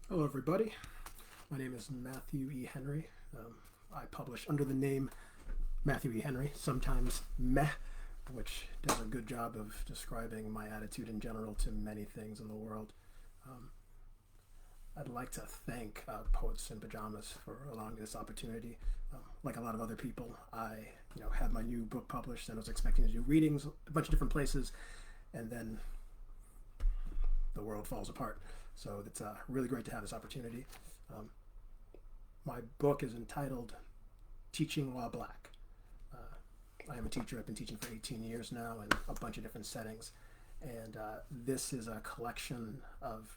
Hello, everybody. My name is Matthew E. Henry. I publish under the name Matthew E. Henry, sometimes Meh, which does a good job of describing my attitude in general to many things in the world. I'd like to thank Poets in Pajamas for allowing me this opportunity. Like a lot of other people, I had my new book published and was expecting to do readings a bunch of different places, and then the world falls apart. So it's really great to have this opportunity. My book is entitled Teaching While Black. I am a teacher. I've been teaching for 18 years now in a bunch of different settings. And this is a collection of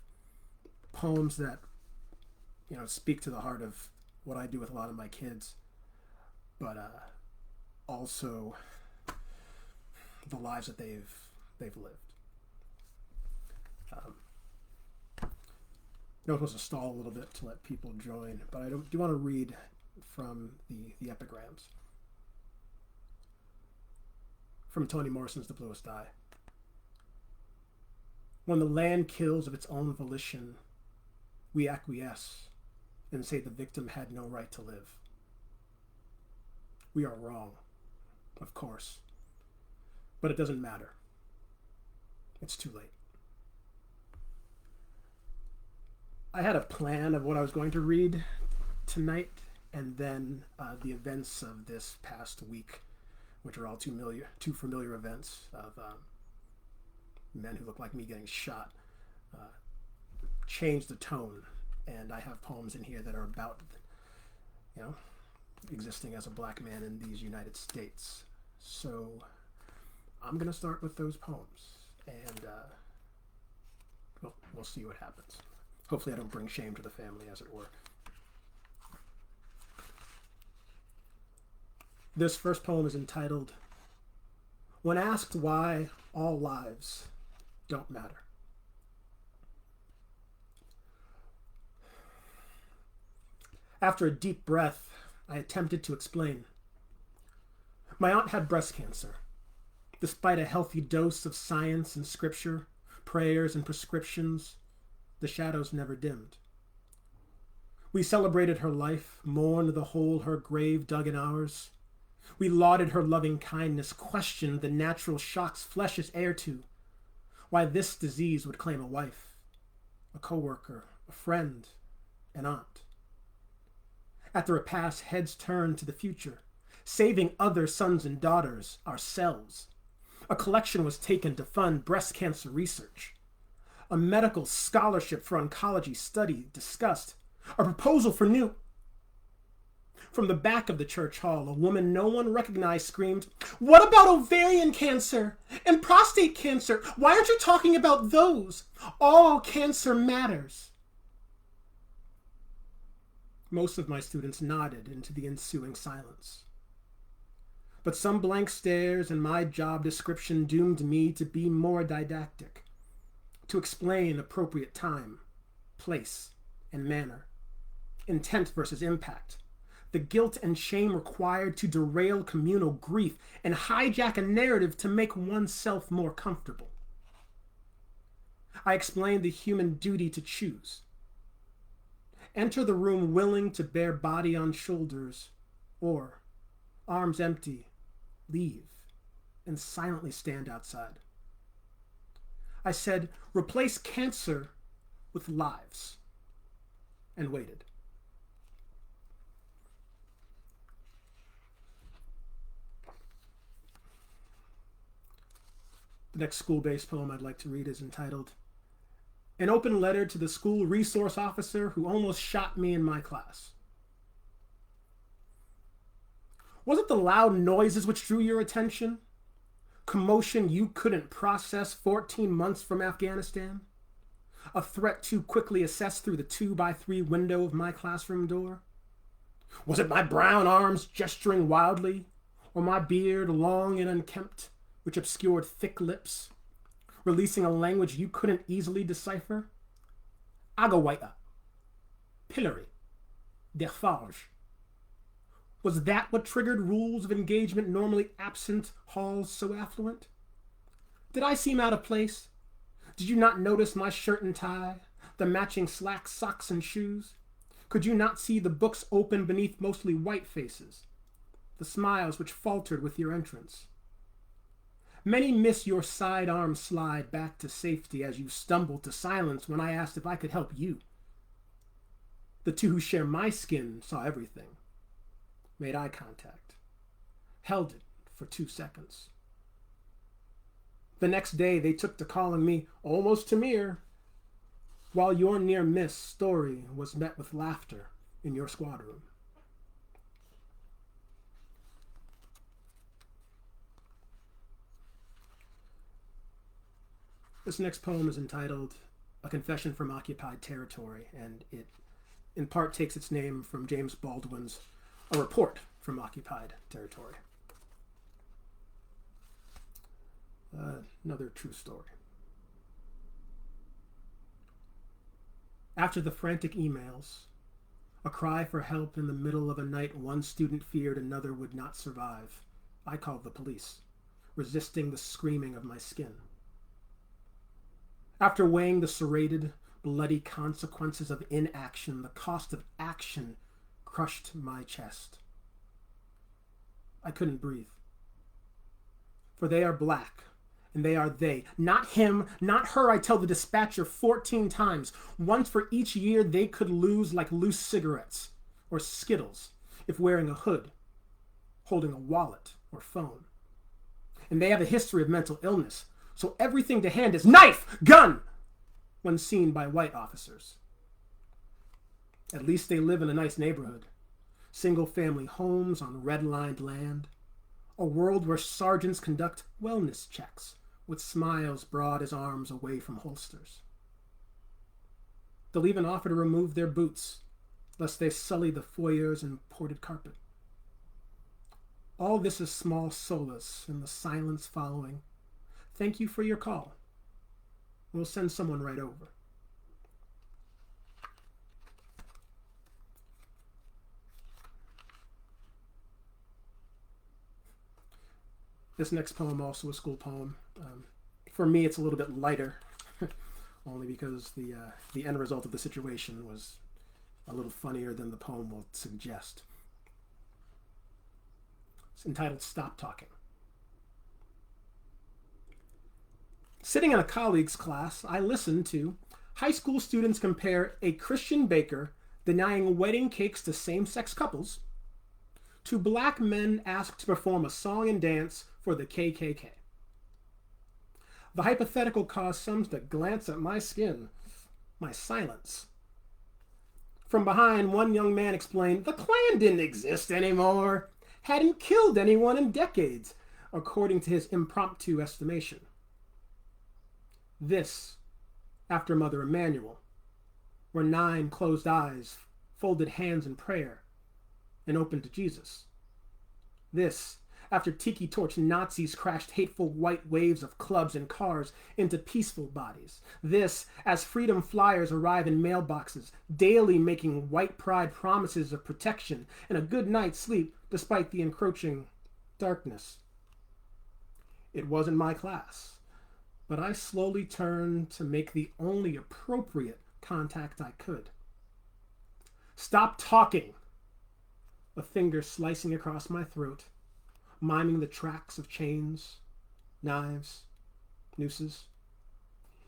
poems that speak to the heart of what I do with a lot of my kids, but also the lives that they've lived. I was supposed to stall a little bit to let people join, but I do want to read from the epigrams. From Toni Morrison's The Bluest Eye. When the land kills of its own volition, we acquiesce and say the victim had no right to live. We are wrong, of course, but it doesn't matter. It's too late. I had a plan of what I was going to read tonight, and then the events of this past week, which are all two familiar events of men who look like me getting shot, changed the tone. And I have poems in here that are about, existing as a black man in these United States. So I'm going to start with those poems, and we'll see what happens. Hopefully I don't bring shame to the family, as it were. This first poem is entitled, When Asked Why All Lives Don't Matter. After a deep breath, I attempted to explain. My aunt had breast cancer. Despite a healthy dose of science and scripture, prayers and prescriptions, the shadows never dimmed. We celebrated her life, mourned the hole her grave dug in ours. We lauded her loving kindness, questioned the natural shocks flesh is heir to, why this disease would claim a wife, a co-worker, a friend, an aunt. At the repast, heads turned to the future, saving other sons and daughters, ourselves. A collection was taken to fund breast cancer research. A medical scholarship for oncology study discussed. A proposal for new. From the back of the church hall, a woman no one recognized screamed, "What about ovarian cancer and prostate cancer? Why aren't you talking about those? All cancer matters." Most of my students nodded into the ensuing silence. But some blank stares and my job description doomed me to be more didactic, to explain appropriate time, place, and manner, intent versus impact, the guilt and shame required to derail communal grief and hijack a narrative to make oneself more comfortable. I explained the human duty to choose. Enter the room willing to bear body on shoulders, or, arms empty, leave and silently stand outside. I said, replace cancer with lives, and waited. The next school-based poem I'd like to read is entitled, An Open Letter to the School Resource Officer Who Almost Shot Me in My Class. Was it the loud noises which drew your attention? Commotion you couldn't process 14 months from Afghanistan? A threat too quickly assessed through the 2x3 window of my classroom door? Was it my brown arms gesturing wildly, or my beard long and unkempt, which obscured thick lips, releasing a language you couldn't easily decipher? Agawaya, pillory, defarge. Was that what triggered rules of engagement normally absent halls so affluent? Did I seem out of place? Did you not notice my shirt and tie, the matching slacks, socks, and shoes? Could you not see the books open beneath mostly white faces, the smiles which faltered with your entrance? Many miss your sidearm slide back to safety as you stumbled to silence when I asked if I could help you. The two who share my skin saw everything, made eye contact, held it for 2 seconds. The next day they took to calling me almost Tamir, while your near-miss story was met with laughter in your squad room. This next poem is entitled A Confession from Occupied Territory, and it in part takes its name from James Baldwin's A Report from Occupied Territory. Another true story. After the frantic emails, a cry for help in the middle of a night one student feared another would not survive, I called the police, resisting the screaming of my skin. After weighing the serrated, bloody consequences of inaction, the cost of action crushed my chest. I couldn't breathe. For they are black, and they are they. Not him, not her, I tell the dispatcher 14 times. Once for each year they could lose like loose cigarettes or Skittles if wearing a hood, holding a wallet or phone. And they have a history of mental illness, so everything to hand is knife, gun, when seen by white officers. At least they live in a nice neighborhood. Single-family homes on red-lined land. A world where sergeants conduct wellness checks with smiles broad as arms away from holsters. They'll even offer to remove their boots, lest they sully the foyer's imported carpet. All this is small solace in the silence following. Thank you for your call. We'll send someone right over. This next poem, also a school poem. For me, it's a little bit lighter, only because the end result of the situation was a little funnier than the poem will suggest. It's entitled Stop Talking. Sitting in a colleague's class, I listened to high school students compare a Christian baker denying wedding cakes to same-sex couples to black men asked to perform a song and dance for the KKK. The hypothetical caused some to glance at my skin, my silence. From behind, one young man explained, the Klan didn't exist anymore, hadn't killed anyone in decades, according to his impromptu estimation. This, after Mother Emanuel, were 9 closed eyes, folded hands in prayer, and open to Jesus. This, after tiki torch Nazis crashed hateful white waves of clubs and cars into peaceful bodies. This, as freedom flyers arrive in mailboxes, daily making white pride promises of protection and a good night's sleep despite the encroaching darkness. It wasn't my class, but I slowly turned to make the only appropriate contact I could. Stop talking! A finger slicing across my throat, miming the tracks of chains, knives, nooses.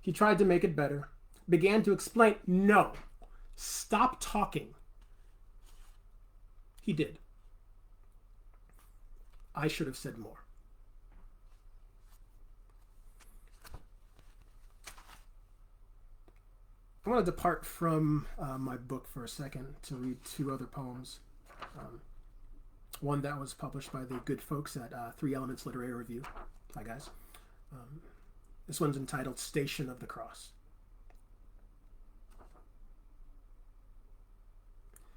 He tried to make it better, began to explain, no, stop talking. He did. I should have said more. I want to depart from my book for a second to read 2 other poems. One that was published by the good folks at Three Elements Literary Review. Hi, guys. This one's entitled Station of the Cross.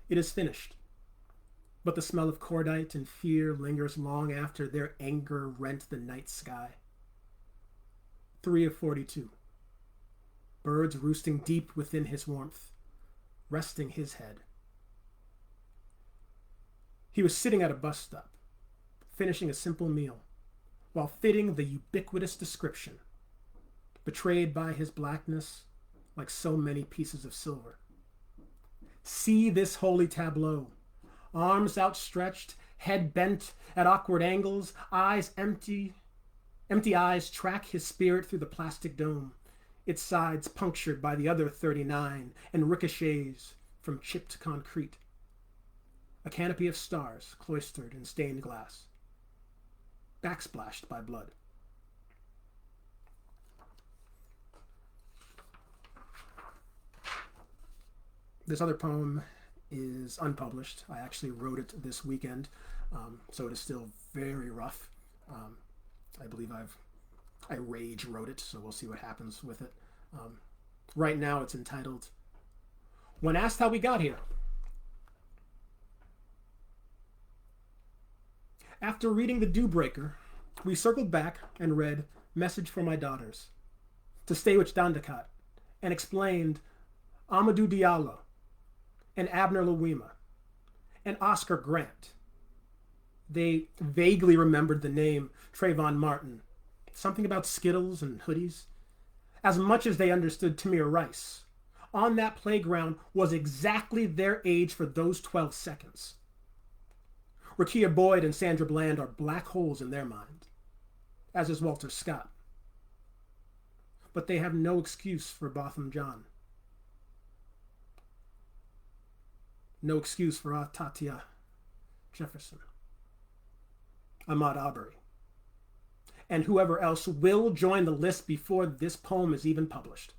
It is finished, but the smell of cordite and fear lingers long after their anger rent the night sky. 3 of 42. Birds roosting deep within his warmth, resting his head. He was sitting at a bus stop, finishing a simple meal, while fitting the ubiquitous description, betrayed by his blackness, like so many pieces of silver. See this holy tableau. Arms outstretched, head bent at awkward angles, eyes empty eyes track his spirit through the plastic dome, its sides punctured by the other 39 and ricochets from chipped concrete. A canopy of stars cloistered in stained glass, backsplashed by blood. This other poem is unpublished. I actually wrote it this weekend, so it is still very rough. I believe I rage wrote it, so we'll see what happens with it. Right now it's entitled, When Asked How We Got Here. After reading The Dewbreaker, we circled back and read Message for My Daughters, To Stay with Dandakat, and explained Amadou Diallo, and Abner Louima, and Oscar Grant. They vaguely remembered the name Trayvon Martin, something about Skittles and hoodies. As much as they understood Tamir Rice, on that playground was exactly their age for those 12 seconds. Rakia Boyd and Sandra Bland are black holes in their mind, as is Walter Scott. But they have no excuse for Botham Jean. No excuse for Tatia Jefferson, Ahmaud Arbery, and whoever else will join the list before this poem is even published.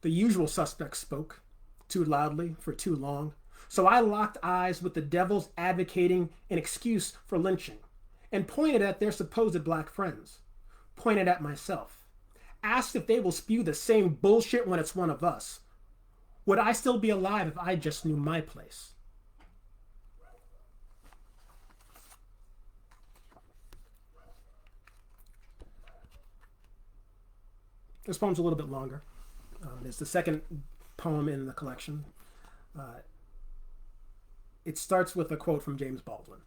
The usual suspects spoke, too loudly for too long, so I locked eyes with the devils advocating an excuse for lynching and pointed at their supposed black friends, pointed at myself, asked if they will spew the same bullshit when it's one of us. Would I still be alive if I just knew my place? This poem's a little bit longer. It's the second poem in the collection. It starts with a quote from James Baldwin.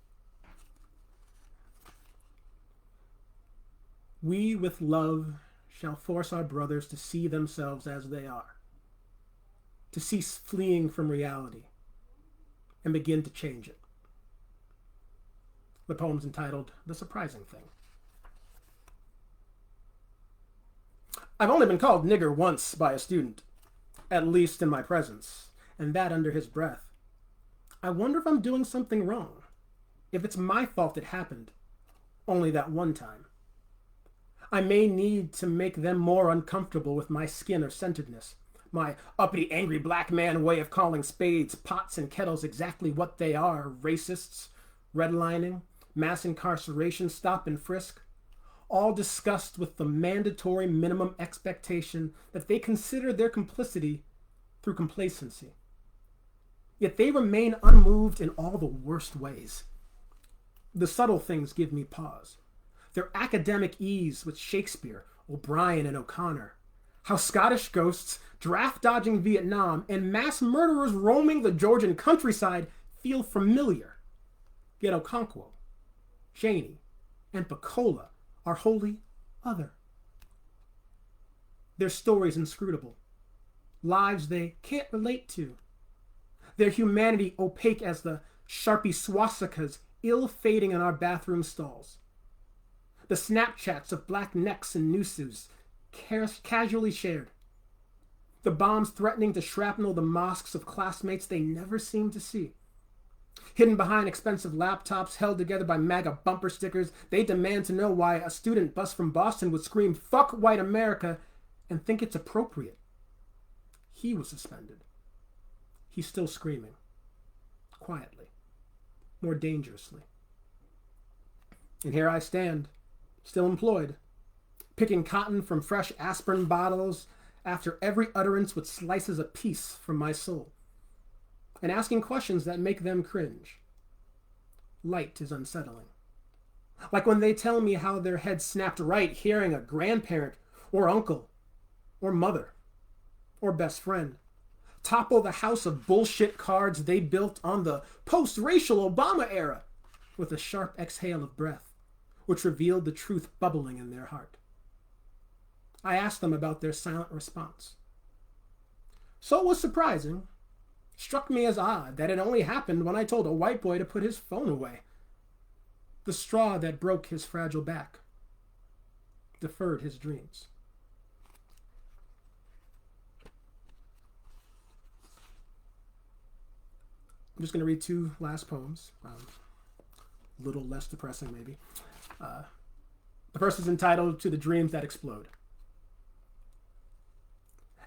We with love shall force our brothers to see themselves as they are, to cease fleeing from reality and begin to change it. The poem's entitled The Surprising Thing. I've only been called nigger once by a student, at least in my presence, and that under his breath. I wonder if I'm doing something wrong, if it's my fault it happened, only that one time. I may need to make them more uncomfortable with my skin or centeredness, my uppity, angry black man way of calling spades, pots, and kettles exactly what they are, racists, redlining, mass incarceration, stop and frisk, all discussed with the mandatory minimum expectation that they consider their complicity through complacency. Yet they remain unmoved in all the worst ways. The subtle things give me pause. Their academic ease with Shakespeare, O'Brien, and O'Connor. How Scottish ghosts, draft-dodging Vietnam, and mass murderers roaming the Georgian countryside feel familiar. Yet Okonkwo, Cheney, and Pecola are wholly other. Their stories inscrutable, lives they can't relate to. Their humanity opaque as the Sharpie swastikas ill-fading in our bathroom stalls. The Snapchats of black necks and nooses casually shared. The bombs threatening to shrapnel the mosques of classmates they never seem to see. Hidden behind expensive laptops held together by MAGA bumper stickers, they demand to know why a student bus from Boston would scream, "Fuck white America," and think it's appropriate. He was suspended. He's still screaming. Quietly. More dangerously. And here I stand, still employed, picking cotton from fresh aspirin bottles after every utterance which slices a piece from my soul, and asking questions that make them cringe. Light is unsettling. Like when they tell me how their head snapped right hearing a grandparent or uncle or mother or best friend topple the house of bullshit cards they built on the post-racial Obama era with a sharp exhale of breath, which revealed the truth bubbling in their heart. I asked them about their silent response, So it was surprising. Struck me as odd that it only happened when I told a white boy to put his phone away. The straw that broke his fragile back, deferred his dreams. I'm just going to read two last poems. A little less depressing, maybe. The first is entitled To the Dreams That Explode.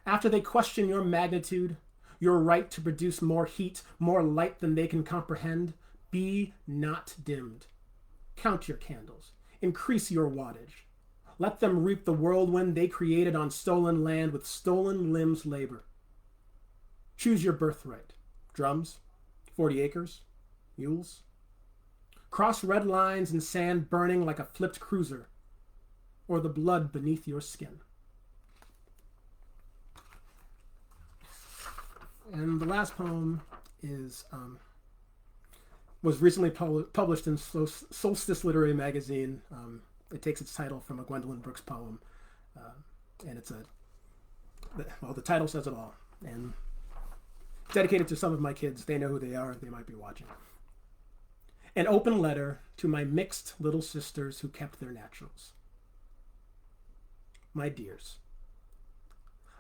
After they question your magnitude, your right to produce more heat, more light than they can comprehend, be not dimmed. Count your candles. Increase your wattage. Let them reap the whirlwind they created on stolen land with stolen limbs' labor. Choose your birthright. Drums, 40 acres, mules. Cross red lines in sand burning like a flipped cruiser, or the blood beneath your skin. And the last poem is was recently published in Solstice Literary Magazine. It takes its title from a Gwendolyn Brooks poem, and it's the title says it all. And dedicated to some of my kids. They know who they are. They might be watching. An open letter to my mixed little sisters who kept their naturals. My dears,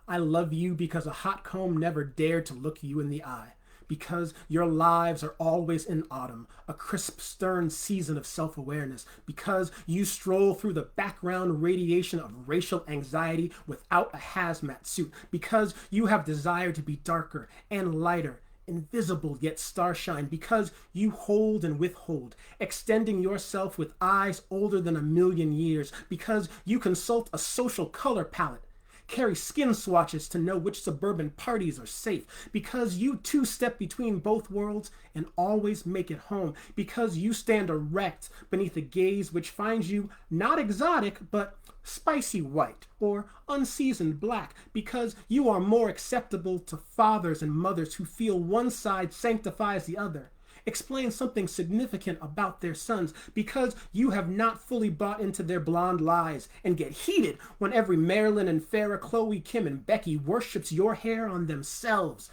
I love you because a hot comb never dared to look you in the eye, because your lives are always in autumn, a crisp, stern season of self-awareness, because you stroll through the background radiation of racial anxiety without a hazmat suit, because you have desire to be darker and lighter, invisible yet starshine, because you hold and withhold, extending yourself with eyes older than 1,000,000 years, because you consult a social color palette, carry skin swatches to know which suburban parties are safe, because you too step between both worlds and always make it home, because you stand erect beneath a gaze which finds you not exotic but spicy white or unseasoned black, because you are more acceptable to fathers and mothers who feel one side sanctifies the other, explain something significant about their sons, because you have not fully bought into their blonde lies and get heated when every Marilyn and Farrah, Chloe, Kim, and Becky worships your hair on themselves,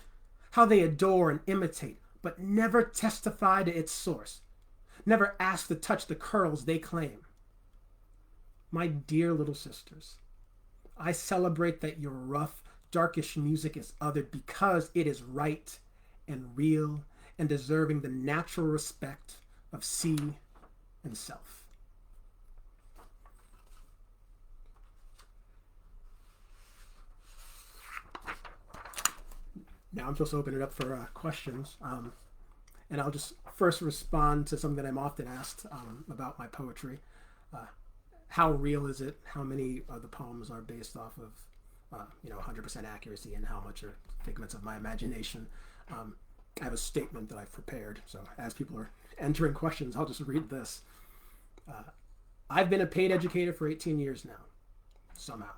how they adore and imitate, but never testify to its source, never ask to touch the curls they claim. My dear little sisters, I celebrate that your rough, darkish music is othered because it is right and real and deserving the natural respect of sea and self. Now I'm supposed to open it up for questions, and I'll just first respond to something that I'm often asked about my poetry. How real is it? How many of the poems are based off of 100% accuracy, and how much are figments of my imagination? I have a statement that I've prepared, so as people are entering questions, I'll just read this. I've been a paid educator for 18 years now, somehow.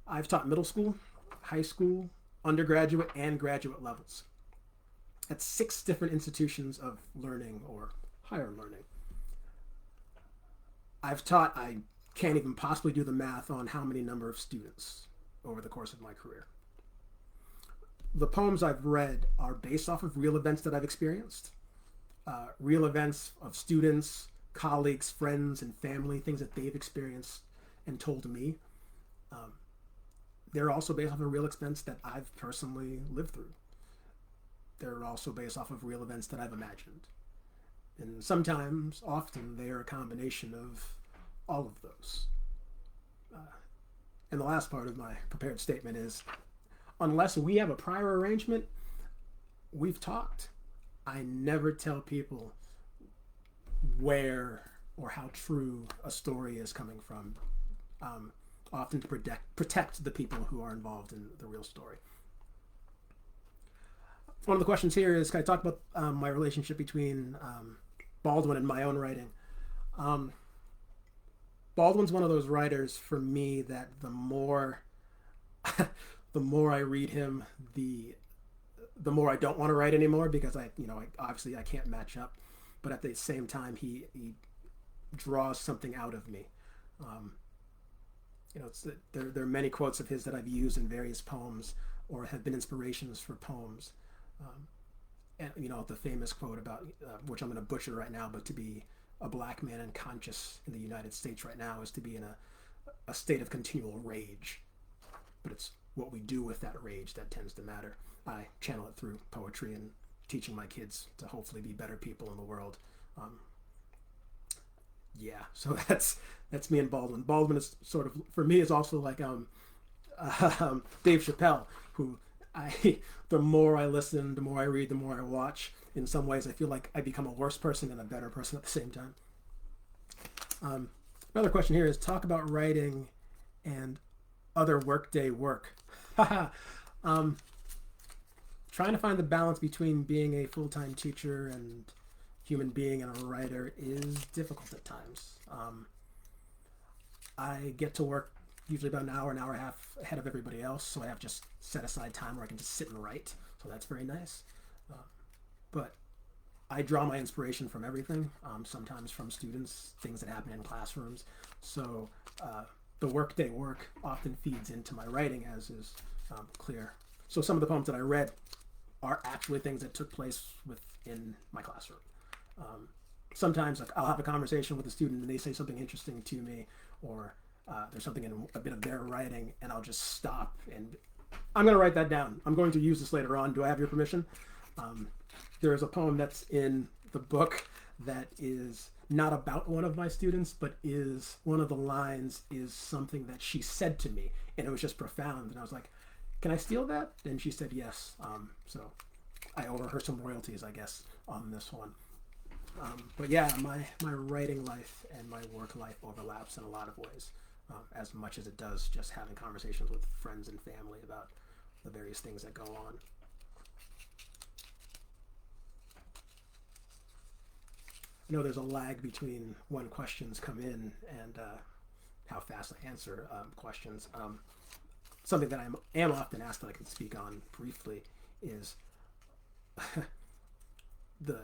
I've taught middle school, high school, undergraduate, and graduate levels at 6 different institutions of learning or higher learning. I've taught, I can't even possibly do the math on how many number of students over the course of my career. The poems I've read are based off of real events that I've experienced, real events of students, colleagues, friends, and family, things that they've experienced and told me. They're also based off of real events that I've personally lived through. They're also based off of real events that I've imagined. And sometimes, often, they are a combination of all of those. And the last part of my prepared statement is, unless we have a prior arrangement, we've talked. I never tell people where or how true a story is coming from, often to protect the people who are involved in the real story. One of the questions here is, can I talk about my relationship between Baldwin and my own writing? Baldwin's one of those writers for me that the more I read him, the more I don't want to write anymore, because I obviously I can't match up, but at the same time he draws something out of me. There are many quotes of his that I've used in various poems, or have been inspirations for poems. And, the famous quote about, which I'm going to butcher right now, but to be a black man and conscious in the United States right now is to be in a state of continual rage. But it's what we do with that rage that tends to matter. I channel it through poetry and teaching my kids to hopefully be better people in the world. So that's me and Baldwin. Baldwin is sort of, for me, is also like Dave Chappelle, who the more I listen, the more I read, the more I watch. In some ways, I feel like I become a worse person and a better person at the same time. Another question here is, talk about writing and other workday work. Trying to find the balance between being a full-time teacher and human being and a writer is difficult at times. I get to work usually about an hour and a half ahead of everybody else, so I have just set aside time where I can just sit and write, so that's very nice. But I draw my inspiration from everything, sometimes from students, things that happen in classrooms. So the workday work often feeds into my writing, as is clear. So some of the poems that I read are actually things that took place within my classroom. Sometimes I'll have a conversation with a student and they say something interesting to me, or there's something in a bit of their writing, and I'll just stop and I'm going to write that down. I'm going to use this later on. Do I have your permission? There is a poem that's in the book that is not about one of my students, but is one of the lines is something that she said to me, and it was just profound. And I was like, can I steal that? And she said yes. So I owe her some royalties, I guess, on this one. But yeah, my writing life and my work life overlaps in a lot of ways, as much as it does just having conversations with friends and family about the various things that go on. I know there's a lag between when questions come in and how fast I answer questions. Something that I am often asked that I can speak on briefly is the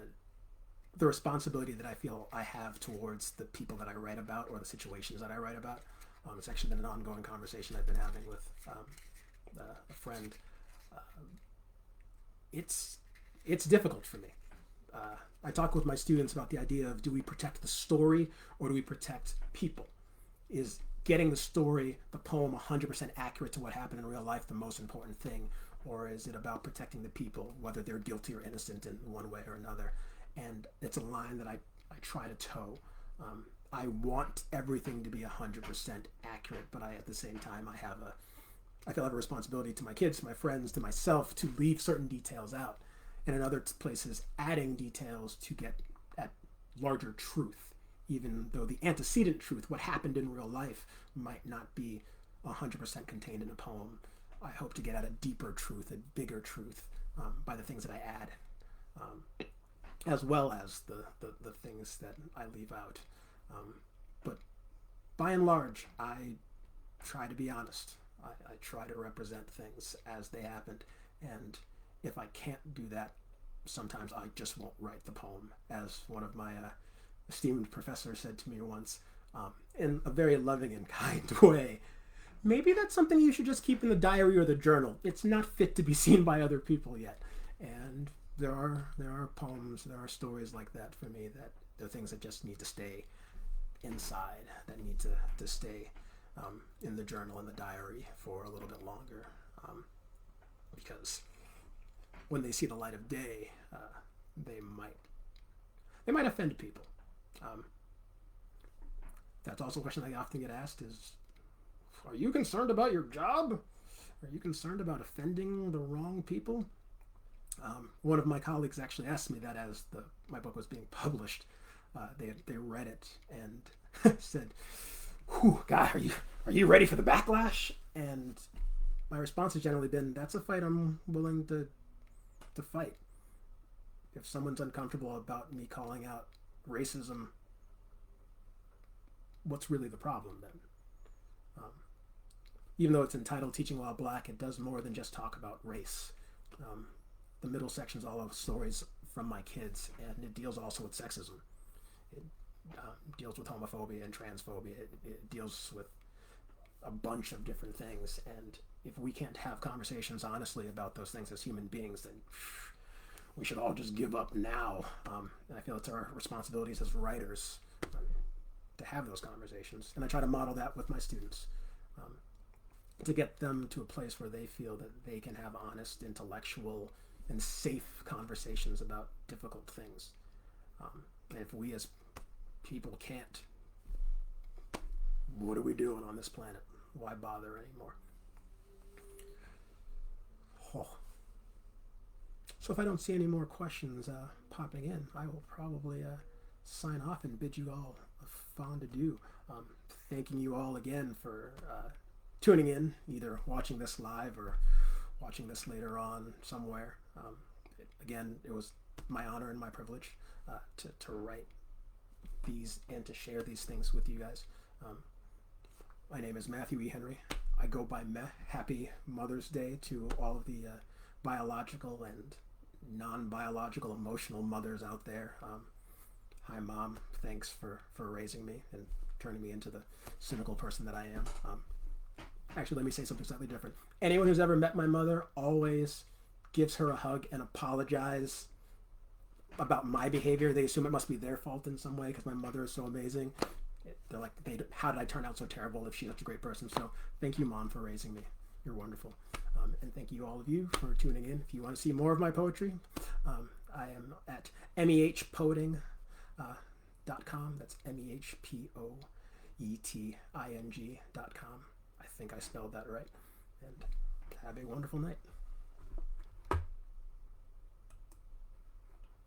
responsibility that I feel I have towards the people that I write about or the situations that I write about. It's actually been an ongoing conversation I've been having with a friend. It's difficult for me. I talk with my students about the idea of, do we protect the story or do we protect people? Is getting the story, the poem, 100% accurate to what happened in real life the most important thing? Or is it about protecting the people, whether they're guilty or innocent in one way or another? And it's a line that I try to toe. I want everything to be 100% accurate, but at the same time, I feel I have a responsibility to my kids, to my friends, to myself, to leave certain details out. And in other places, adding details to get at larger truth, even though the antecedent truth, what happened in real life, might not be 100% contained in a poem. I hope to get at a deeper truth, a bigger truth, by the things that I add, as well as the things that I leave out. But by and large, I try to be honest. I try to represent things as they happened, and if I can't do that, sometimes I just won't write the poem. As one of my esteemed professors said to me once, in a very loving and kind way, maybe that's something you should just keep in the diary or the journal. It's not fit to be seen by other people yet. And there are poems, there are stories like that for me, that they're things that just need to stay inside, that need to stay in the journal and the diary for a little bit longer, because when they see the light of day, they might offend people. That's also a question I often get asked is, are you concerned about your job? Are you concerned about offending the wrong people? One of my colleagues actually asked me that as my book was being published. They read it and said, "Whew, God, are you ready for the backlash?" And my response has generally been, that's a fight I'm willing to fight. If someone's uncomfortable about me calling out racism, what's really the problem then? Even though it's entitled Teaching While Black, it does more than just talk about race. The middle section's all of stories from my kids, and it deals also with sexism. It deals with homophobia and transphobia. It deals with a bunch of different things, and if we can't have conversations honestly about those things as human beings, then we should all just give up now. And I feel it's our responsibilities as writers to have those conversations. And I try to model that with my students, to get them to a place where they feel that they can have honest, intellectual, and safe conversations about difficult things. And if we as people can't, what are we doing on this planet? Why bother anymore? Oh. So if I don't see any more questions popping in, I will probably sign off and bid you all a fond adieu. Thanking you all again for tuning in, either watching this live or watching this later on somewhere. Again, it was my honor and my privilege to write these and to share these things with you guys. My name is Matthew E. Henry. I go by Meh. Happy Mother's Day to all of the biological and non-biological emotional mothers out there. Hi, Mom. Thanks for raising me and turning me into the cynical person that I am. Actually, let me say something slightly different. Anyone who's ever met my mother always gives her a hug and apologize about my behavior. They assume it must be their fault in some way because my mother is so amazing. They're like, how did I turn out so terrible if she's such a great person? So thank you, Mom, for raising me. You're wonderful. And thank you, all of you, for tuning in. If you want to see more of my poetry, I am at mehpoeting.com. That's mehpoeting.com. I think I spelled that right. And have a wonderful night.